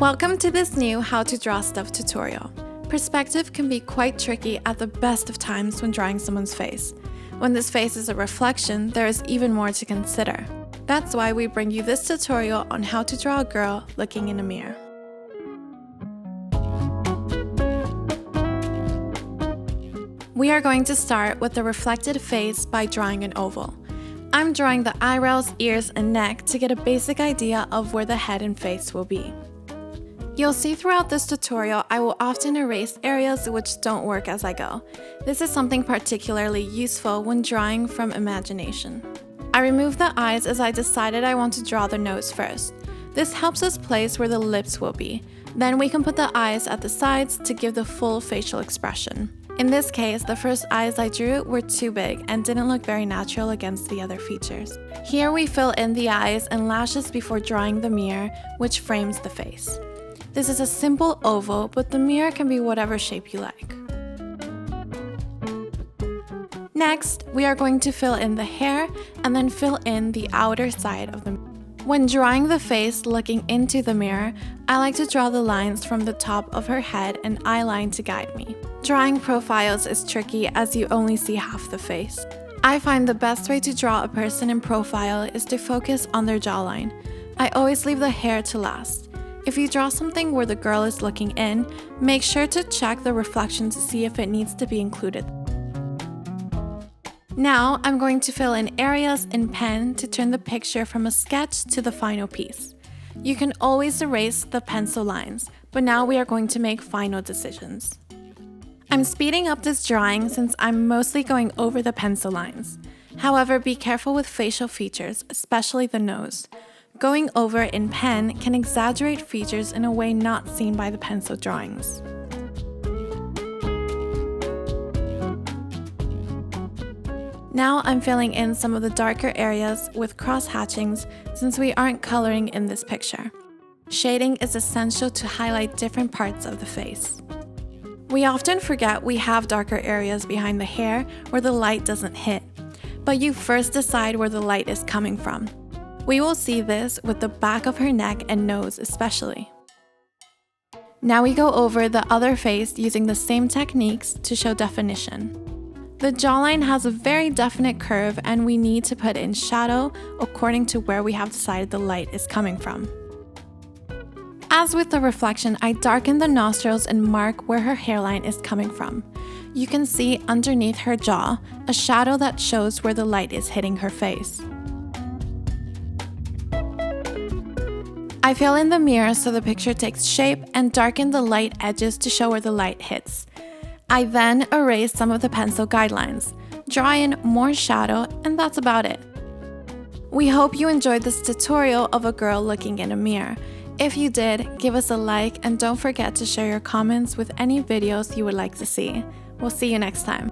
Welcome to this new How to Draw Stuff tutorial. Perspective can be quite tricky at the best of times when drawing someone's face. When this face is a reflection, there is even more to consider. That's why we bring you this tutorial on how to draw a girl looking in a mirror. We are going to start with the reflected face by drawing an oval. I'm drawing the eyebrows, ears, and neck to get a basic idea of where the head and face will be. You'll see throughout this tutorial I will often erase areas which don't work as I go. This is something particularly useful when drawing from imagination. I removed the eyes as I decided I want to draw the nose first. This helps us place where the lips will be. Then we can put the eyes at the sides to give the full facial expression. In this case, the first eyes I drew were too big and didn't look very natural against the other features. Here we fill in the eyes and lashes before drawing the mirror, which frames the face. This is a simple oval, but the mirror can be whatever shape you like. Next, we are going to fill in the hair and then fill in the outer side of the mirror. When drawing the face looking into the mirror, I like to draw the lines from the top of her head and eyeline to guide me. Drawing profiles is tricky as you only see half the face. I find the best way to draw a person in profile is to focus on their jawline. I always leave the hair to last. If you draw something where the girl is looking in, make sure to check the reflection to see if it needs to be included. Now I'm going to fill in areas in pen to turn the picture from a sketch to the final piece. You can always erase the pencil lines, but now we are going to make final decisions. I'm speeding up this drawing since I'm mostly going over the pencil lines. However, be careful with facial features, especially the nose. Going over in pen can exaggerate features in a way not seen by the pencil drawings. Now I'm filling in some of the darker areas with cross hatchings since we aren't coloring in this picture. Shading is essential to highlight different parts of the face. We often forget we have darker areas behind the hair where the light doesn't hit, but you first decide where the light is coming from. We will see this with the back of her neck and nose especially. Now we go over the other face using the same techniques to show definition. The jawline has a very definite curve and we need to put in shadow according to where we have decided the light is coming from. As with the reflection, I darken the nostrils and mark where her hairline is coming from. You can see underneath her jaw a shadow that shows where the light is hitting her face. I fill in the mirror so the picture takes shape and darken the light edges to show where the light hits. I then erase some of the pencil guidelines, draw in more shadow, and that's about it. We hope you enjoyed this tutorial of a girl looking in a mirror. If you did, give us a like and don't forget to share your comments with any videos you would like to see. We'll see you next time.